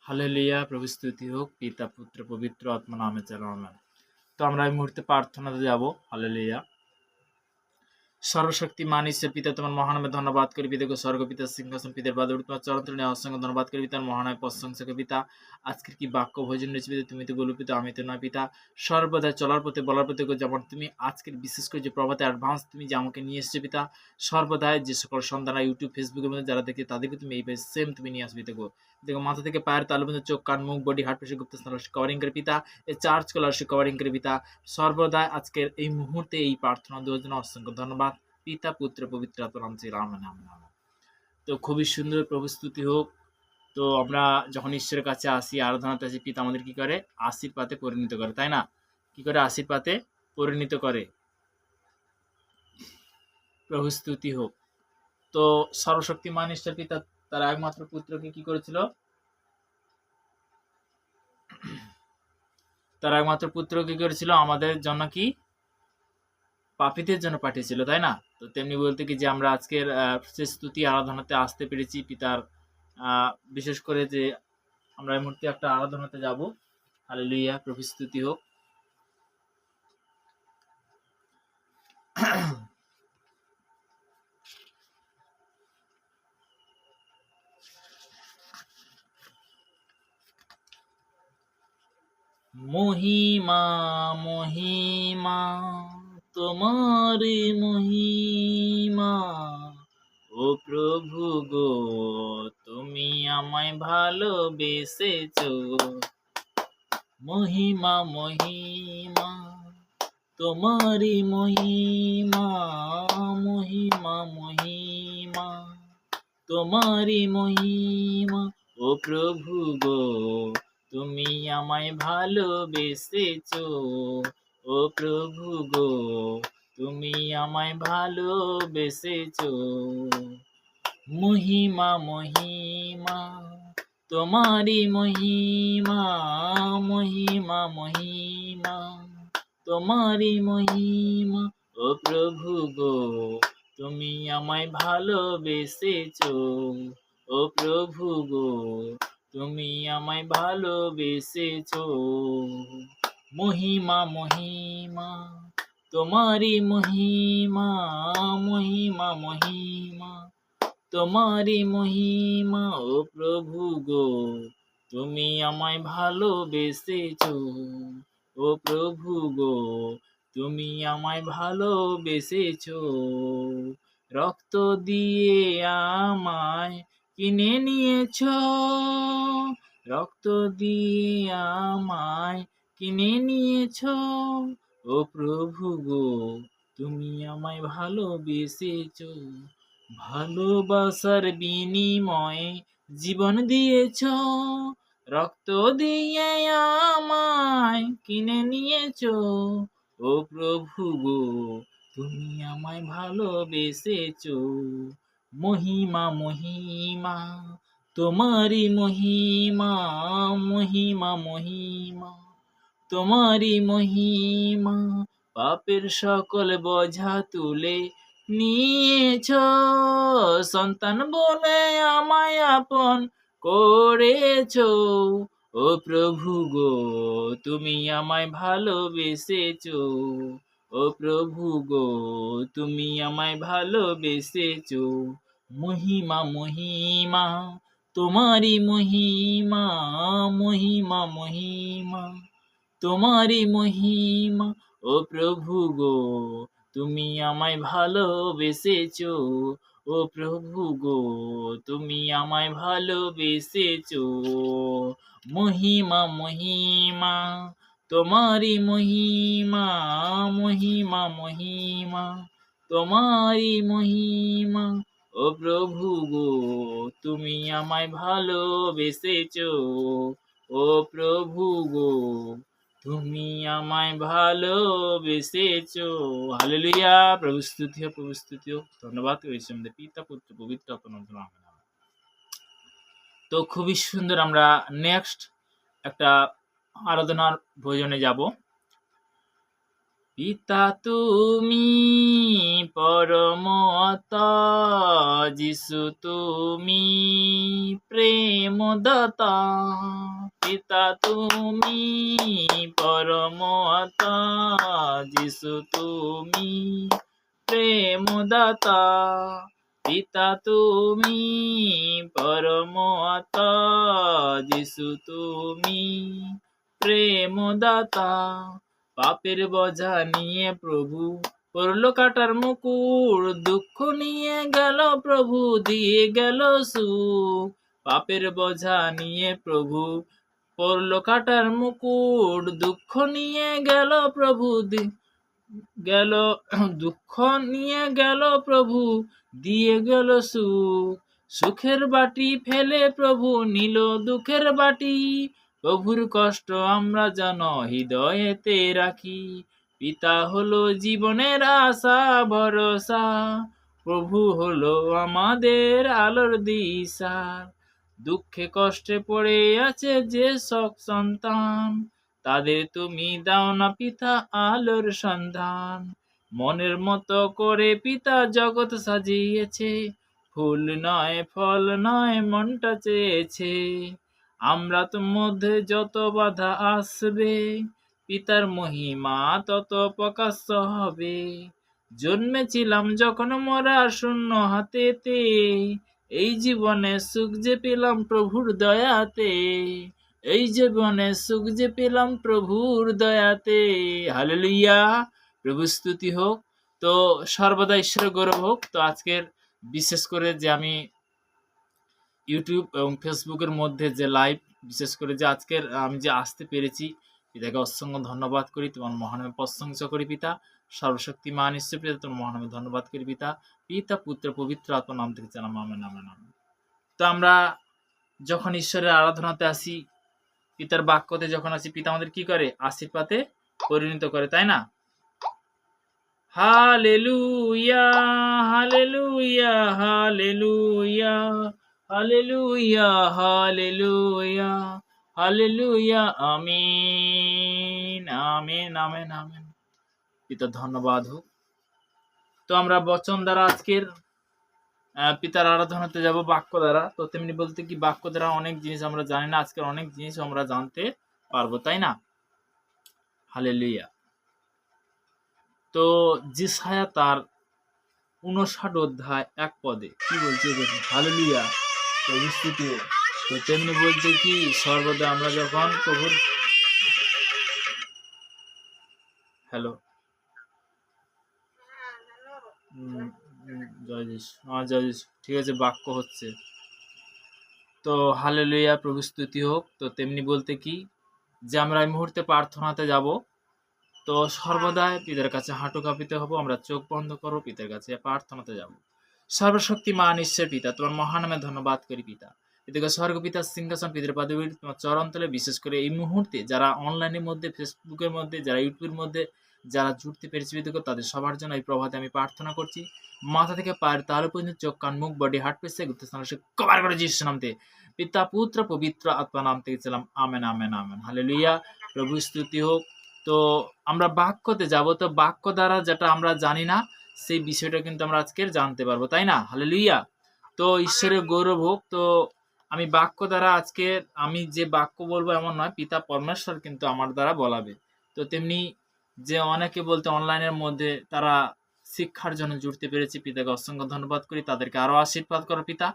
Hallelujah, প্রভু স্তুতি হোক, পিতা পুত্র পবিত্র আত্মা নামে চালানো। তো আমরা এই মুহূর্তে প্রার্থনাতে যাব। হালেলুয়া। সর্বশক্তিমান ঈশ্বর পিতা, তোমার মহানামে ধন্যবাদ করি। পিতাকে স্বর্গ পিতা সিংহাসন পিতার বাদ তোমার চরণ অসংখ্য ধন্যবাদ করি। পিতার মহানায় প্রশংসা করি। পিতা, আজকের কি বাক্য ভোজন রয়েছে পিতা, তুমি তো বলো পিতা, আমি তো নয় পিতা। সর্বদা চলার পথে বলার পথে যেমন তুমি আজকের বিশেষ করে যে প্রভাতে অ্যাডভান্স তুমি যে আমাকে নিয়ে এসছো পিতা, সর্বদাই যে সকল সন্তানরা ইউটিউব ফেসবুকের মধ্যে যারা দেখে তাদেরকে তুমি এইভাবে সেম তুমি নিয়ে আসবে দেখো। দেখো মাথা থেকে পায়ের তালু পর্যন্ত চোখ কান মুখ বডি হার্ট পেশি গুপ্ত স্থান কভারিং করে পিতা, এই চার্চ স্কলারশিপ কভারিং করে পিতা। সর্বদা আজকের এই মুহূর্তে এই প্রার্থনা দেওয়ার জন্য অসংখ্য ধন্যবাদ। পিতা পুত্র পবিত্র আত্মার নাম ছিল আমেন আমেন আমেন। তো খুবই সুন্দর, প্রভু স্তুতি হোক। তো আমরা যখন ঈশ্বরের কাছে আসি, আরাধনাতে আসি, পিতা আমাদের কি করে? আশীর্বাদে পরিণত করে, তাই না? কি করে? আশীর্বাদে পরিণত করে। প্রভু স্তুতি হোক। তো সর্বশক্তিমান ঈশ্বর পিতা তার একমাত্র পুত্রকে কি করেছিল? তার একমাত্র পুত্র কি করেছিল? আমাদের জন্য কি? পাপীদের জন্য পাঠিয়েছিল, তাই না? তো তেমনি বলতে কি যে আমরা আজকের স্তুতি আরাধনাতে আসতে পেরেছি পিতার, বিশেষ করে যে আমরা এই মুহূর্তে একটা আরাধনাতে যাব। হালেলুয়া, প্রভু স্তুতি হোক। মহিমা মহিমা তোমারি মহিমা, ও প্রভু গো তুমি আমায় ভালোবেসেছো। মহিমা মহিমা তোমারি মহিমা, মহিমা মহিমা তোমারি মহিমা, ও প্রভু গো তুমি আমায় ভালোবেসেছো। ও প্রভু গো তুমি আমায় ভালোবেসেছো। মহিমা মহিমা তোমারি মহিমা, মহিমা মহিমা তোমারি মহিমা, ও প্রভু গো তুমি আমায় ভালোবেসেছো। ও প্রভু গো তুমি আমায় ভালোবেসেছো। মহিমা মহিমা তোমারি মহিমা, মহিমা মহিমা তোমারি মহিমা, ও প্রভু গো তুমি আমায় ভালোবেসেছো। ও প্রভু গো তুমি আমায় ভালোবেসেছো। রক্ত দিয়ে আমায় কিনে নিয়েছো, রক্ত দিয়ে আমায় কিনে নিয়েছো। ও প্রভু গো তুমি আমায় ভালোবেসেছো। ভালোবাসার বিনিময়ে জীবন দিয়েছো, রক্ত দিয়ে আমায় কিনে নিয়েছো। ও প্রভু গো তুমি আমায় ভালোবেসেছো। মহিমা মহিমা তোমারি মহিমা, মহিমা মহিমা তোমারি মহিমা, পাপের সকল বোঝা তুলে নিয়েছ, সন্তান বলে আমায় আপন করেছ। ও প্রভু গো তুমি আমায় ভালোবেসেছ। ও প্রভু গো তুমি আমায় ভালোবেসেছ। মহিমা মহিমা তোমারি মহিমা, মহিমা মহিমা তোমারি মহিমা, ও প্রভু গো তুমি আমায় ভালোবেসেছো। ও প্রভু গো তুমি আমায় ভালোবেসেছো। মহিমা মহিমা তোমারি মহিমা, মহিমা মহিমা তোমারি মহিমা, ও প্রভু গো তুমি আমায় ভালোবেসেছো। ও প্রভু গো তুমি আমায় ভালোবেসেছো। হালেলুয়া, প্রভু স্তুতি হোক, প্রভু স্তুতি হোক। ধন্যবাদ করেছি পিতা পুত্র পবিত্র আত্মার নামে। তো খুবই সুন্দর, আমরা নেক্সট একটা আরাধনার ভোজনে যাব। পিতা তুমি পরমতা, যিশু তুমি প্রেমদাতা। পিতা তুমি পরমতা, যিশু তুমি প্রেমদাতা। পিতা তুমি পরমতা, যিশু তুমি প্রেমদাতা। পাপের বোঝা নিয়ে প্রভু পড়লো কাটার মুকুট, দুঃখ নিয়ে গেল প্রভু, দিয়ে গেল সুখ। পাপের বোঝা নিয়ে প্রভু পড়লো কাটার মুকুট, দুঃখ নিয়ে গেল প্রভু, গেল দুঃখ নিয়ে গেল প্রভু, দিয়ে গেল সুখ। সুখের বাটি ফেলে প্রভু নিল দুঃখের বাটি, প্রভুর কষ্ট আমরা যেন হৃদয়েতে রাখি। পিতা হলো জীবনের আশা ভরসা, প্রভু হলো আমাদের আলোর দিশা। দুঃখে কষ্টে পড়ে আছে যে সব সন্তান, তাদের তুমি দাও না পিতা আলোর সন্ধান। মনের মতো করে পিতা জগৎ সাজিয়েছে, ফুল নয় ফল নয় মনটা চেয়েছে। আমরা তো মধ্যে যত বাধা আসবে, পিতার মহিমা তত প্রকাশ্য হবে। জন্মেছিলাম যখন মরা শূন্য হাতেতে, এই জীবনে সুখ যে পেলাম প্রভুর দয়াতে। এই জীবনে সুখ যে পেলাম প্রভুর দয়াতে। হালেলুয়া, প্রভু স্তুতি হোক। তো সর্বদা ঈশ্বরের গৌরব হোক। তো আজকের বিশেষ করে যে আমি ইউটিউব এবং ফেসবুকের মধ্যে যে লাইভ, বিশেষ করে যে আজকের আমি যে আসতে পেরেছি, পিতাকে অসংখ্য ধন্যবাদ করি, তোমার মহানামে প্রশংসা করি পিতা। সর্বশক্তিমান ঈশ্বর পিতা, তোমার মহানামে ধন্যবাদ করি পিতা। পিতা পুত্র পবিত্র আত্মার নাম থেকে জানাম আমেন আমেন আমেন। তো আমরা যখন ঈশ্বরের আরাধনাতে আসি, পিতার বাক্যতে যখন আসি, পিতা আমাদের কি করে? আশীর্বাদে পরিণত করে, তাই না? Hallelujah hallelujah hallelujah hallelujah hallelujah hallelujah, আমিন আমিন আমিন আমিন। পিতা ধন্যবাদ হোক। তো আমরা বচন দ্বারা আজকের পিতার আরাধনাতে যাব বাক্য দ্বারা। তো তেমনি বলতে কি বাক্য দ্বারা অনেক জিনিস আমরা জানি না, আজকের অনেক জিনিস আমরা জানতে পারবো, তাই না? হালেলুয়া। তো যেসায়া তার 59 অধ্যায় 1 পদে কি বলছে দেখুন। হালেলুয়া, প্রভু স্তুতি হোক। তো তেমনি বলছে কি সর্বদা আমরা যখন প্রভুর হ্যালো জয় যিশু, জয় যিশু, ঠিক আছে, বাক্য হচ্ছে। তো হালেলুয়া, প্রভু স্তুতি হোক। তো তেমনি বলতে কি যে আমরা এই মুহূর্তে প্রার্থনাতে যাব। তো সর্বদাই পিতার কাছে হাঁটু কাঁপিতে হবো, আমরা চোখ বন্ধ করবো, পিতার কাছে প্রার্থনাতে যাব। সর্বশক্তিমান ঈশ্বর পিতা, তোমার মহানামে ধন্যবাদ করি পিতা। এদিকে স্বর্গ পিতার সিংহাসন, পিতার পাদবীর তোমার চরণ তলে, বিশেষ করে এই মুহূর্তে যারা অনলাইনের মধ্যে, ফেসবুকের মধ্যে, যারা ইউটিউবের মধ্যে যারা জুড়তে পেরেছে পিতাকে, তাদের সবার জন্য এই প্রভাতে আমি প্রার্থনা করছি। মাথা থেকে পায়ের তালু পর্যন্ত চোখ কান মুখ বডি হার্ট পেছে গুপ্ত স্থান কভার করে যিশু নামতে, পিতা পুত্র পবিত্র আত্মা নাম থেকে ছিলাম আমেন আমেন আমেন। হালেলুয়া, প্রভু স্তুতি হোক। তো আমরা বাক্যতে যাব। তো বাক্য দ্বারা যেটা আমরা জানি না সেই বিষয়টা কিন্তু আমরা আজকের জানতে পারবো, তাই না? হালেলুয়া। তো ঈশ্বরের গৌরব হোক। তো আমি বাক্য দ্বারা আজকে আমি যে বাক্য বলবো এমন নয়, পিতা পরমেশ্বর কিন্তু আমার দ্বারা বলাবে। তো তেমনি যে অনেকে বলতে অনলাইনের মধ্যে তারা শিক্ষার জন্য জুড়তে পেরেছি, পিতাকে অসংখ্য ধন্যবাদ করি, তাদেরকে আরো আশীর্বাদ করো পিতা,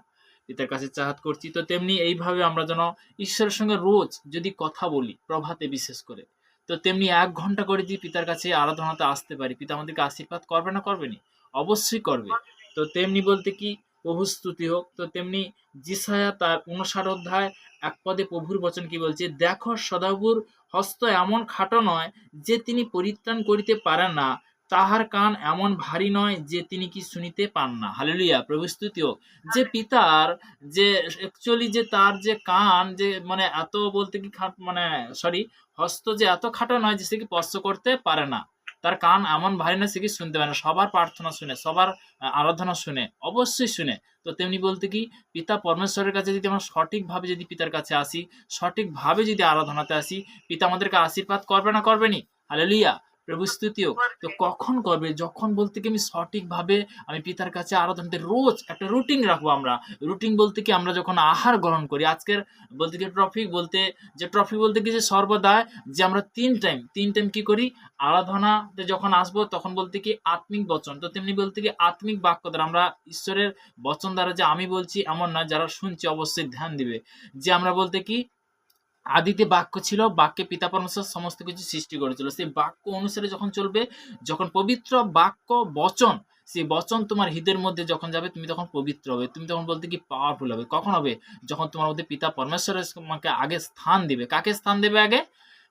পিতার কাছে চাহাত করছি। তো তেমনি এইভাবে আমরা যেন ঈশ্বরের সঙ্গে রোজ যদি কথা বলি, প্রভাতে বিশেষ করে, তো তেমনি 1 ঘন্টা করে যদি পিতার কাছে আরাধনাতে আসতে পারি, পিতা আমাদেরকে আশীর্বাদ করবে না করবেনি? অবশ্যই করবে। তো তেমনি বলতে কি প্রভু স্তুতি হোক। তো তেমনি যেসায়া তার 59 অধ্যায় 1 পদে প্রভুর বচন কি বলছে, দেখো সদাপ্রভুর হস্ত এমন খাটো নয় যে তিনি পরিত্রাণ করিতে পারেন না, তাহার কান এমন ভারী নয় যে তিনি কি শুনিতে পান না। হালেলুয়া, প্রভু স্তুতি হোক। যে পিতার যে অ্যাকচুয়ালি যে তার যে কান যে মানে এত বলতে কি মানে সরি, হস্ত যে এত খাটো নয় যে সে কি স্পর্শ করতে পারে না, তার কান এমন ভারী না সে কি শুনতে পারে না, সবার প্রার্থনা শুনে, সবার আরাধনা শুনে, অবশ্যই শুনে। তো তেমনি বলতে কি পিতা পরমেশ্বরের কাছে যদি আমরা সঠিকভাবে যদি পিতার কাছে আসি, সঠিকভাবে যদি আরাধনাতে আসি, পিতা আমাদেরকে আশীর্বাদ করবে না করবেনি? হালেলুয়া, প্রভু স্তুতি হোক। তো কখন করবে? যখন বলতে কি আমি সঠিকভাবে আমি পিতার কাছে আরাধনাতে রোজ একটা রুটিন রাখবো আমরা। রুটিন বলতে কি আমরা যখন আহার গ্রহণ করি, আজকের বলতে কি ট্রফি বলতে কি যে সর্বদা যে আমরা ৩ টাইম কি করি? আরাধনাতে যখন আসবো তখন বলতে কি আত্মিক বচন। তো তেমনি বলতে কি আত্মিক বাক্য দ্বারা আমরা ঈশ্বরের বচন দ্বারা যে আমি বলছি এমন না, যারা শুনছে অবশ্যই ধ্যান দিবে। যে আমরা বলতে কি আদিতে বাক্য ছিল, বাক্যে পিতা পরমেশ্বর সমস্ত কিছু সৃষ্টি করেছিল। সেই বাক্য অনুসারে যখন চলবে, যখন পবিত্র বাক্য বচন, সেই বচন তোমার হৃদয়ের মধ্যে যখন যাবে তুমি তখন পবিত্র হবে, তুমি তখন বলতে কি পাওয়ারফুল হবে। কখন হবে? যখন তোমার মধ্যে পিতা পরমেশ্বরের তোমাকে আগে স্থান দিবে। কাকে স্থান দেবে আগে?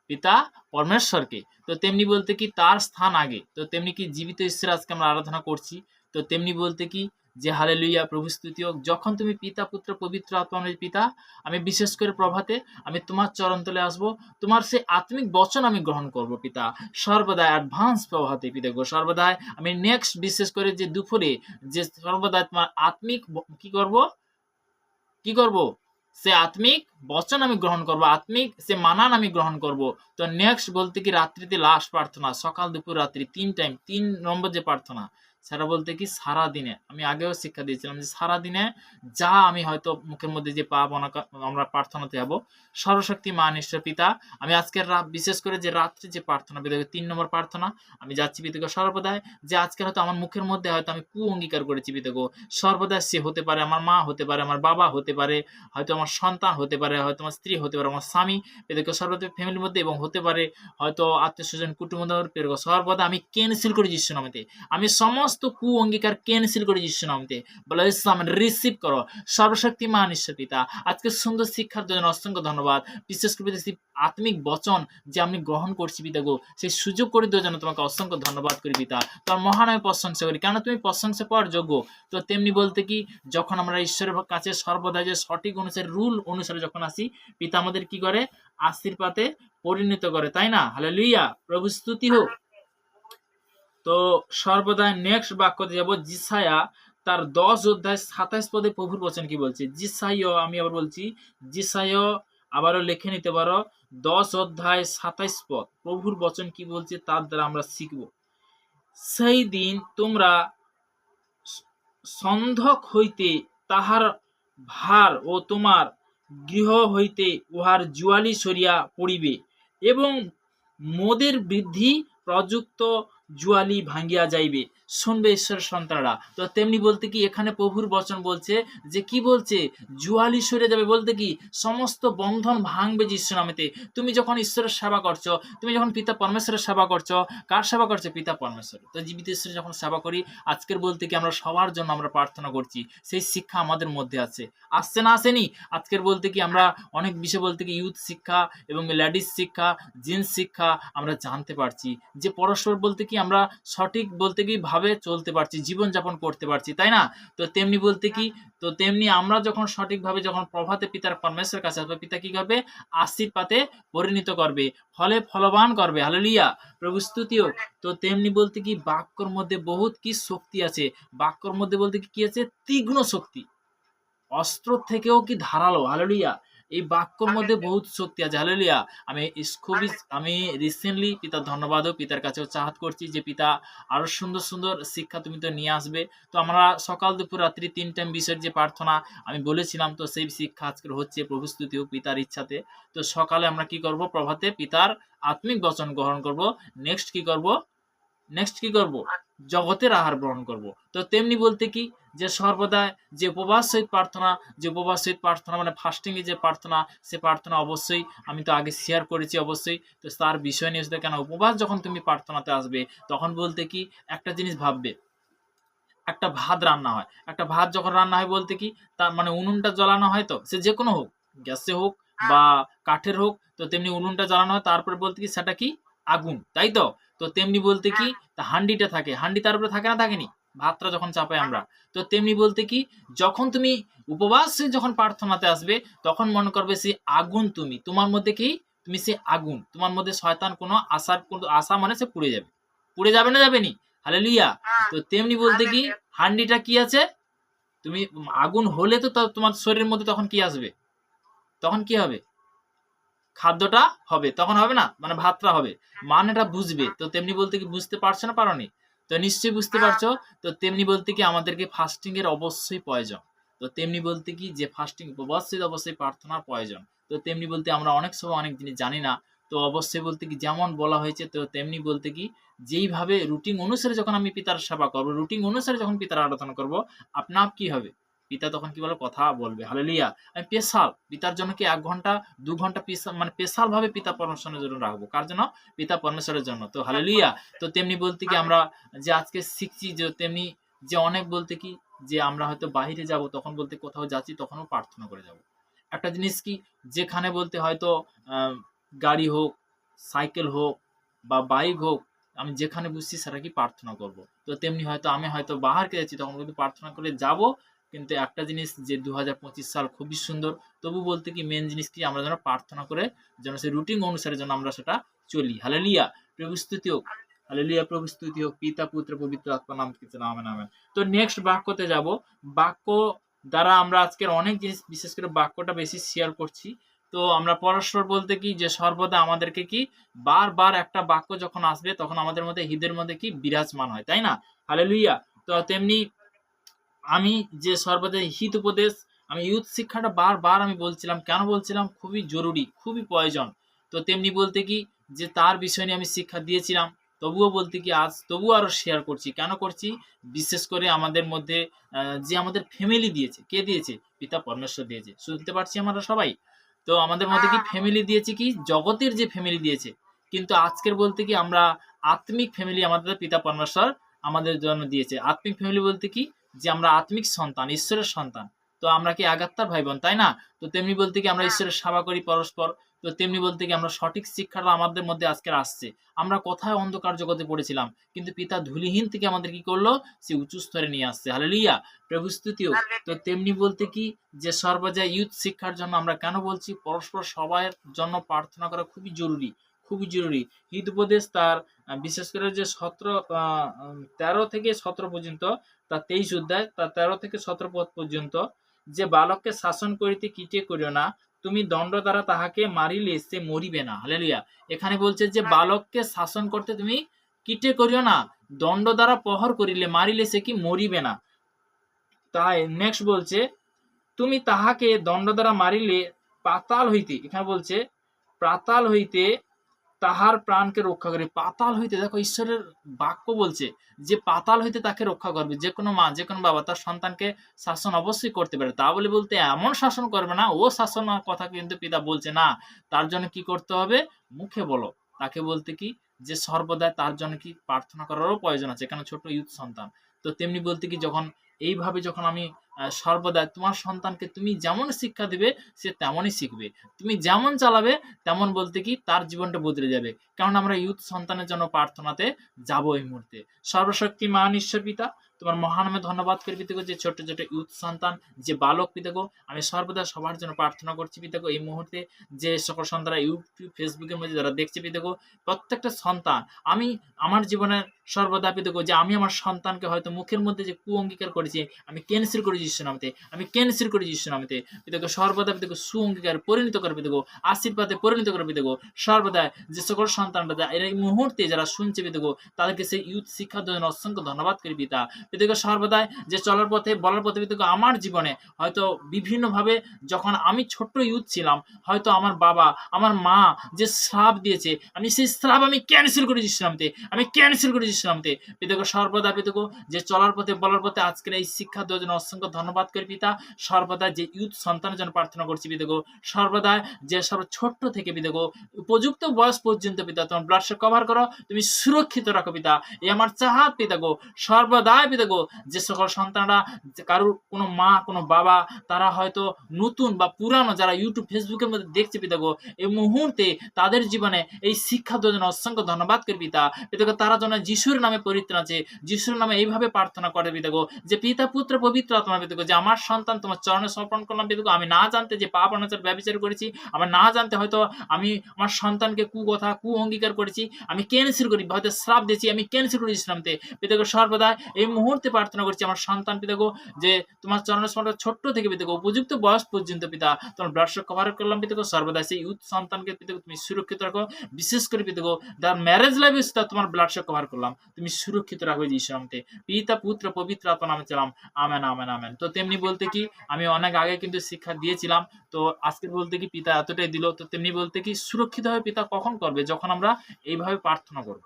পিতা পরমেশ্বরকে। তো তেমনি বলতে কি তার স্থান আগে। তো তেমনি কি জীবিত ঈশ্বর আজকে আমরা আরাধনা করছি। তো তেমনি বলতে কি যে হালেলুইয়া, প্রভু স্তুতি হোক। যখন তুমি পিতা পুত্র পবিত্র আত্মা, পিতা আমি বিশেষ করে প্রভাতে আমি তোমার চরণতলে আসবো, তোমার সেই আত্মিক বচন আমি গ্রহণ করব পিতা, সর্বদাই অ্যাডভান্স প্রভাতে পিতা গো, সর্বদাই আমি নেক্সট বিশেষ করে যে দুপুরে যে সর্বদাই তোমার আত্মিক কি করব? সে আত্মিক বচন আমি গ্রহণ করব, আত্মিক সে মানান আমি গ্রহণ করব। তো নেক্সট বলতে কি রাত্রিতে লাস্ট প্রার্থনা, সকাল দুপুর রাত্রি ৩ টাইম, ৩ নম্বর যে প্রার্থনা, সেটা বলতে কি সারা দিনে আমি আগেও শিক্ষা দিয়েছিলাম যে সারা দিনে যা আমি হয়তো মুখের মধ্যে যে পাবো না, আমরা প্রার্থনাতে যাব। সর্বশক্তি মান ঈশ্বর পিতা, আমি আজকের বিশেষ করে যে রাত্রে যে প্রার্থনা বিদে ৩ নম্বর প্রার্থনা, আমি যাচ্ছি পিতাগো সর্বদাই, যে আজকে হয়তো আমার মুখের মধ্যে হয়তো আমি কু অঙ্গীকার করেছি পিতাগো, সর্বদাই সে হতে পারে আমার মা, হতে পারে আমার বাবা, হতে পারে হয়তো আমার সন্তান, হতে পারে হয়তো আমার স্ত্রী, হতে পারে আমার স্বামী, পিতাগো সর্বদা ফ্যামিলির মধ্যে, এবং হতে পারে হয়তো আত্মীয় স্বজন কুটুম্ব, পিতাগো সর্বদা আমি ক্যান্সেল করে যিশু নামেতে, আমি সমস্ত কু অঙ্গীকার ক্যান্সেল করে যিশু নামেতে বলে ইসলাম রিসিভ করো। সর্বশক্তিমান ঈশ্বর পিতা, আজকে সুন্দর শিক্ষার জন্য অসংখ্য ধন্যবাদ। বিশেষ করে আত্মিক বচন যে আমি গ্রহণ করছি পিতাগো, সেই সুযোগ করে দেওয়ার জন্য তোমাকে অসংখ্য ধন্যবাদ করি পিতা। তোমার মহানয় প্রশংসা করি, কেন তুমি প্রশংসা পাওয়ার যোগ্য। তো তেমনি বলতে কি যখন আমরা ঈশ্বরের কাছে সর্বদা যে সঠিক অনুসারে রুল অনুসারে যখন আসি, পিতা আমাদের কি করে? আশীর্বাদে পরিণত করে, তাই না? হালেলুইয়া, প্রভু স্তুতি হোক। তো সর্বদা নেক্সট বাক্যতে যাব, জিসায়া তার 10 অধ্যায় 27 পদে প্রভুর বচন কি বলছে। জিসাইয়, আমি আবার বলছি, জিসাইয় আবারও লিখে নিতে পারো, 10 অধ্যায় 27 পদ প্রভুর বচন কি বলছে তার দ্বারা আমরা শিখব। সেই দিন তোমরা সন্ধক হইতে তাহার ভার ও তোমার গৃহ হইতে উহার জুয়ালি সরিয়া পড়িবে, এবং মদের বৃদ্ধি প্রযুক্ত জুয়ালি ভাঙ্গিয়া যাইবে। শুনবে ঈশ্বরের সন্তানরা। তো তেমনি বলতে কি এখানে প্রভুর বচন বলছে যে কি বলছে? জুয়ালি সরে যাবে বলতে কি সমস্ত বন্ধন ভাঙবে যিশু নামেতে। তুমি যখন ঈশ্বরের সেবা করছো, তুমি যখন পিতা পরমেশ্বরের সেবা করছো, কার সেবা করছো? পিতা পরমেশ্বর। তো জীবিত ঈশ্বরের যখন সেবা করি, আজকের বলতে কি আমরা সবার জন্য আমরা প্রার্থনা করছি, সেই শিক্ষা আমাদের মধ্যে আছে, আসছে না আসেনি? আজকের বলতে কি আমরা অনেক বিষয় বলতে কি ইউথ শিক্ষা এবং লেডিস শিক্ষা, জিন্স শিক্ষা আমরা জানতে পারছি, যে পরস্পর বলতে কি আমরা সঠিক বলতে কি ভাবে চলতে পারছি, জীবনযাপন করতে পারছি, তাই না? তো তেমনি বলতে কি, তো তেমনি আমরা যখন সঠিকভাবে যখন প্রভাতে পিতার পরমেশ্বরের কাছে আসবে, পিতা কি করবে? আশীর্বাদে পরিণত করবে, ফলে ফলবান করবে। হালেলুয়া, প্রভু স্তুতি হোক। তো তেমনি বলতে কি বাক্যর মধ্যে বহুত কি শক্তি আছে, বাক্যর মধ্যে বলতে কি আছে? তীক্ষ্ণ শক্তি, অস্ত্র থেকেও কি ধারালো। হালেলুয়া, এই বাক্যর মধ্যে বহুত শক্তি আছে। হালেলুয়া, আমি রিসেন্টলি পিতার ধন্যবাদও পিতার কাছেও চাহাত করছি যে পিতা আরো সুন্দর সুন্দর শিক্ষা তুমি তো নিয়ে আসবে। তো আমরা সকাল দুপুর রাত্রি 3 টাইম বিষয়ের যে প্রার্থনা আমি বলেছিলাম, তো সেই শিক্ষা আজকের হচ্ছে প্রভু স্তুতি হোক পিতার ইচ্ছাতে। তো সকালে আমরা কি করব? প্রভাতে পিতার আত্মিক বচন গ্রহণ করব। নেক্সট কি করব? জগতের আহার গ্রহণ করব। তো তেমনি বলতে কি যে সর্বদা যে উপবাস সহিত প্রার্থনা মানে ফাস্টিং এ যে প্রার্থনা, সে প্রার্থনা অবশ্যই আমি তো আগে শেয়ার করেছি অবশ্যই। তো তার বিষয় নিয়ে কেন উপবাস যখন তুমি প্রার্থনাতে আসবে, তখন বলতে কি একটা জিনিস ভাববে, একটা ভাত রান্না হয়, একটা ভাত যখন রান্না হয় বলতে কি তার মানে উনুনটা জ্বালানো হয়, তো সে যে কোনো হোক, গ্যাসে হোক বা কাঠের হোক, তো তেমনি উনুনটা জ্বালানো হয়, তারপরে বলতে কি সেটা কি আগুন, তাই তো? তো তেমনি বলতে কি হান্ডিটা থাকে, হান্ডি তার উপরে থাকে না থাকেনি, ভাতটা যখন চাপাই আমরা। তো তেমনি বলতে কি যখন তুমি উপবাসে যখন প্রার্থনাতে আসবে, তখন মনে করবে সেই আগুন তোমার মধ্যে কি তুমি সেই আগুন, তোমার মধ্যে শয়তান কোনো আশা মানে সে পুড়ে যাবে না যাবেনি। হালেলুয়া। তো তেমনি বলতে কি হান্ডিটা কি আছে, তুমি আগুন হলে তো তোমার শরীরের মধ্যে তখন কি আসবে? তখন কি হবে? খাদ্যটা হবে, তখন হবে না, মানে ভাতটা হবে, মানেটা বুঝবে। তো তেমনি বলতে কি বুঝতে পারছো না পারোনি? তো নিশ্চয়ই বুঝতে পারছো। তো তেমনি বলতে কি আমাদেরকে ফাস্টিং এর অবশ্যই প্রয়োজন। তো তেমনি বলতে কি যে ফাস্টিং অবশ্যই প্রার্থনার প্রয়োজন। তো তেমনি বলতে আমরা অনেক সময় অনেক জিনিস জানি না। তো অবশ্যই বলতে কি যেমন বলা হয়েছে, তো তেমনি বলতে কি যেইভাবে রুটিন অনুসারে যখন আমি পিতার সেবা করবো, রুটিন অনুসারে যখন পিতার আরাধনা করবো, আপনার কি হবে? পিতা তখন কি বলে কথা বলবে। হালেলুয়া। আমি স্পেশাল পিতার জন্য কি 1 ঘন্টা 2 ঘন্টা মানে স্পেশাল ভাবে পিতা পরমেশ্বরের জন্য রাখবো। কার জন্য? পিতা পরমেশ্বরের জন্য। তো হালেলুয়া। তো তেমনি বলতে কি আমরা যে আজকে শিখছি, যে তেমনি যে অনেক বলতে কি যে আমরা হয়তো বাহিরে যাব, তখন বলতে কোথাও যাচ্ছি তখনও প্রার্থনা করে যাব। একটা জিনিস কি, যেখানে বলতে হয়তো গাড়ি হোক, সাইকেল হোক বা বাইক হোক, আমি যেখানে বুঝছি সেটা কি প্রার্থনা করব। তো তেমনি হয়তো আমি হয়তো বাহারকে যাচ্ছি, তখন কিন্তু প্রার্থনা করে যাব। কিন্তু একটা জিনিস যে 2025 সাল খুবই সুন্দর, তবু বলতে কি মেন জিনিস কি আমরা যেন প্রার্থনা করে যেন সেই রুটিন অনুসারে যেন আমরা সেটা চলি। হালেলুয়া। প্রভু স্তুতি হোক। হালেলুয়া। প্রভু স্তুতি হোক। পিতা পুত্র পবিত্র আত্মা নাম কিছু না, আমেন আমেন। তো নেক্সট বাক্যতে যাব। বাক্য দ্বারা আমরা আজকের অনেক জিনিস, বিশেষ করে বাক্যটা বেশি শেয়ার করছি। তো আমরা পরস্পর বলতে কি যে সর্বদা আমাদেরকে কি বারবার একটা বাক্য যখন আসবে তখন আমাদের মধ্যে হৃদয়ের মধ্যে কি বিরাজমান হয়, তাই না? হালেলুয়া। তো তেমনি আমি যে সর্বদা হিত উপদেশ, আমি ইউথ শিক্ষাটা বারবার আমি বলছিলাম, কেন বলছিলাম? খুবই জরুরি, খুবই প্রয়োজন। তো তেমনি বলতে কি যে তার বিষয় নিয়ে আমি শিক্ষা দিয়েছিলাম, তবুও বলতে কি আজ তবুও আরো শেয়ার করছি। কেন করছি? বিশেষ করে আমাদের মধ্যে যে আমাদের ফ্যামিলি দিয়েছে, কে দিয়েছে? পিতা পরমেশ্বর দিয়েছে। শুনতে পারছি আমরা সবাই? তো আমাদের মধ্যে কি ফ্যামিলি দিয়েছে, কি জগতের যে ফ্যামিলি দিয়েছে, কিন্তু আজকের বলতে কি আমরা আত্মিক ফ্যামিলি আমাদের পিতা পরমেশ্বর আমাদের জন্য দিয়েছে। আত্মিক ফ্যামিলি বলতে কি যে আমরা আত্মিক সন্তান, ঈশ্বরের সন্তান। তো আমরা কি আগাত্তার ভাই বোন, তাই না? তো তেমনি বলতে কি আমরা ঈশ্বরের সেবা করি পরস্পর। তো তেমনি বলতে কি আমরা সঠিক শিক্ষাটা আমাদের মধ্যে আজকের আসছে। আমরা কোথায় অন্ধকার জগতে পড়েছিলাম, কিন্তু পিতা ধূলিহীন থেকে আমাদের কি করলো? সে উঁচু স্তরে নিয়ে আসছে। হালেলুয়া। প্রভু স্তুতি হোক। তো তেমনি বলতে কি যে সর্বজা ইউথ শিক্ষার জন্য আমরা কেন বলছি পরস্পর সবার জন্য প্রার্থনা করা খুবই জরুরি, খুবই জরুরি। হিত উপদেশ তার বিশেষ করে যে 13 থেকে 17 পর্যন্ত, তার 23 অধ্যায় তার 13 থেকে 17 পদ পর্যন্ত, যে বালককে শাসন করিতে কিটে করিও না, তুমি দণ্ড দ্বারা তাহাকে মারিলে সে মরিবে না। হালেলুয়া। এখানে বলছে যে বালককে শাসন করতে তুমি কিটে করিও না, দণ্ড দ্বারা প্রহর করিলে মারিলে সে কি মরিবে না। তাই নেক্সট বলছে তুমি তাহাকে দণ্ড দ্বারা মারিলে পাতাল হইতে, এখানে বলছে পাতাল হইতে তাহার প্রাণকে রক্ষা করে। পাতাল হইতে, দেখো ঈশ্বরের বাক্য বলছে যে পাতাল হইতে তাকে রক্ষা করবে। যে কোনো মা, যে কোনো বাবা তার সন্তানকে শাসন অবশ্যই করতে পারে। তা বলে বলতে এমন শাসন করবে না, ও শাসন কথা কিন্তু পিতা বলছে না। তার জন্য কি করতে হবে? মুখে বলো। তাকে বলতে কি যে সর্বদা তার জন্য কি প্রার্থনা করারও প্রয়োজন আছে, কেন ছোট ইউথ সন্তান। তো তেমনি বলতে কি যখন এইভাবে যখন আমি সর্বদা তোমার সন্তানকে তুমি যেমন শিক্ষা দিবে সে তেমনই শিখবে, তুমি যেমন চালাবে তেমন বলতে কি তার জীবনটা বদলে যাবে। কারণ আমরা ইউথ সন্তানের জন্য প্রার্থনাতে যাব এই মুহূর্তে। সর্বশক্তিমান ঈশ্বর পিতা, তোমার মহানামে ধন্যবাদ করি পিতাগো, যে ছোট ছোট ইউথ সন্তান, যে বালক পিতাগো, আমি সর্বদা সবার জন্য প্রার্থনা করছি পিতাগো। এই মুহূর্তে যে সকল সন্তানরা ইউটিউব ফেসবুকের মধ্যে যারা দেখছে পিতাগো, প্রত্যেকটা সন্তান আমি আমার জীবনের সর্বদা পিতাগো, যে আমি আমার সন্তানকে হয়তো মুখের মধ্যে যে কু অঙ্গীকার করেছি, আমি ক্যান্সেল করে যিশু নামতে, আমি ক্যান্সেল করে যিশু নামতে পিতাগো, সর্বদা পিতাগো সু অঙ্গীকার পরিণত করে পিতাগো, আশীর্বাদে পরিণত করে পিতাগো। সর্বদা যে সকল সন্তানরা এই মুহূর্তে যারা শুনছে পিতাগো, তাদেরকে সেই ইউথ শিক্ষার জন্য অসংখ্য ধন্যবাদ করি পিতা। পিতাগো সর্বদাই যে চলার পথে বলার পথে পিতাগো, আমার জীবনে হয়তো বিভিন্নভাবে যখন আমি ছোট্ট ইউথ ছিলাম, হয়তো আমার বাবা আমার মা যে শ্রাপ দিয়েছে, আমি সেই শ্রাপ আমি ক্যান্সেল করে যিশু নামতে, আমি ক্যান্সেল করে যিশু নামতে পিতাগো। সর্বদা পিতাগো যে চলার পথে বলার পথে আজকের এই শিক্ষা দেওয়ার জন্য অসংখ্য ধন্যবাদ করি পিতা। সর্বদা যে ইউথ সন্তানের জন্য প্রার্থনা করছি পিতাগো, সর্বদা যে সব ছোট্ট থেকে পিতাগো উপযুক্ত বয়স পর্যন্ত পিতা তোমার ব্লাডে কভার করো, তুমি সুরক্ষিত রাখো পিতা। এই আমার চাহাত পিতাগো। সর্বদাই পিতাগো যে সকল সন্তানরা, কারোর কোনো মা কোনো বাবা তারা হয়তো নতুন বা পুরানো যারা ইউটিউব ফেসবুকের মধ্যে দেখছে পিতাগো, এই মুহূর্তে তাদের জীবনে এই শিক্ষা দেওয়ার জন্য অসংখ্য ধন্যবাদ করি পিতা। পিতাগো তারা যেন যিশু যিশুর নামে পরিত্রাণ আছে, যিশুর নামে এইভাবে প্রার্থনা করে পিতাগো যে পিতা পুত্র পবিত্র আত্মা পিতাগো যে আমার সন্তান তোমার চরণে সমর্পণ করলাম পিতাগো। আমি না জানতে যে পাপ অনাচার ব্যভিচার করেছি, আমার না জানতে হয়তো আমি আমার সন্তানকে কুকথা কু অঙ্গীকার করেছি, আমি ক্যান্সেল করি, হয়তো শ্রাপ দিয়েছি, আমি ক্যান্সেল করে ইসলামতে পিতাগো। সর্বদা এই মুহূর্তে প্রার্থনা করছি আমার সন্তান পিতাগো যে তোমার চরণে সমর্পণ ছোট্ট থেকে পিতাগো উপযুক্ত বয়স পর্যন্ত পিতা তোমার ব্লাড কভার করলাম পিতাগো। সর্বদা সেই ইউথ সন্তানকে পিতাগো তুমি সুরক্ষিত রাখো, বিশেষ করে পিতাগো তার ম্যারেজ লাইফ তোমার ব্লাড কভার করলাম, তুমি সুরক্ষিত রাখো ইসলামতে। পিতা পুত্র পবিত্র আত্মা নামে চালাম, আমেন আমেন আমেন। তো তেমনি বলতে কি আমি অনেক আগে কিন্তু শিক্ষা দিয়েছিলাম, তো আজকে বলতে কি পিতা এতটাই দিল। তো তেমনি বলতে কি সুরক্ষিত হয়ে পিতা কখন করবে, যখন আমরা এইভাবে প্রার্থনা করব,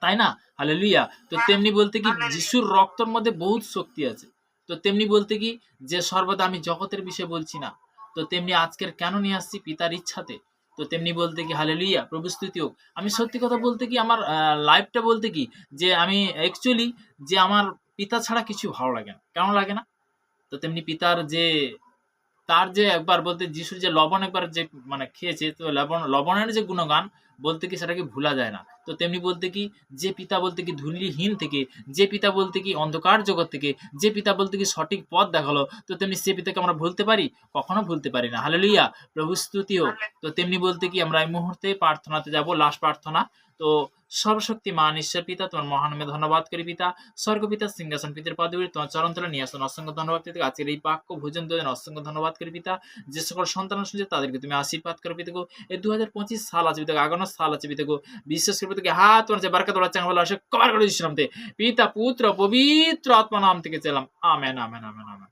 তাই না? হালেলুয়া। তো তেমনি বলতে কি যিশুর রক্তর মধ্যে বহুত শক্তি আছে। তো তেমনি বলতে কি যে সর্বদা আমি জগতের বিষয়ে বলছি না, তো তেমনি আজকের কেন নিয়ে আসছি পিতার ইচ্ছাতে। তো তেমনি বলতে কি হালেলুয়া, প্রভু স্তুতি হোক। আমি সত্যি কথা বলতে কি আমার লাইফটা বলতে কি যে আমি অ্যাকচুয়ালি যে আমার পিতা ছাড়া কিছু ভালো লাগে না। কেন লাগে না? তো তেমনি পিতার যে তার যে একবার বলতে যিশুর যে লবণ একবার যে মানে খেয়েছে, তো লবণের যে গুণগান বলতে কি সেটাকে ভুলা যায় না। তো তেমনি বলতে কি যে পিতা বলতে কি ধূলিহীন থেকে, যে পিতা বলতে কি অন্ধকার জগৎ থেকে, যে পিতা বলতে কি সঠিক পথ দেখালো, তো তেমনি সে পিতাকে আমরা ভুলতে পারি? কখনো ভুলতে পারি না। হালেলুয়া, প্রভু স্তুতি হোক। তো তেমনি বলতে কি আমরা এই মুহূর্তে প্রার্থনাতে যাব, লাস্ট প্রার্থনা। তো সর্বশক্তিমান ঈশ্বর পিতা তোমার মহানামে ধন্যবাদ করি পিতা। স্বর্গপিতা সিংহাসন পিতার পদবী তোমার চরণ তলে নিয়ে আসুন, অসংখ্য ধন্যবাদ পিতা। আজকের এই বাক্য ভোজন দেন, অসংখ্য ধন্যবাদ করি পিতা। যে সকল সন্তান শুনছে তাদেরকে তুমি আশীর্বাদ করো পিতাগো। এই 2025 সাল আছে পিতাগো, আগানো সাল আছে পিতাগো, বিশেষ করে পিতাকে হাত তোমার যে বারকাত ওরা চাঙ্গা ভালো আসে কভার করে দিছিলাম পিতা পুত্র পবিত্র আত্মা নাম থেকে চাইলাম, আমেন আমেন আমেন আমেন।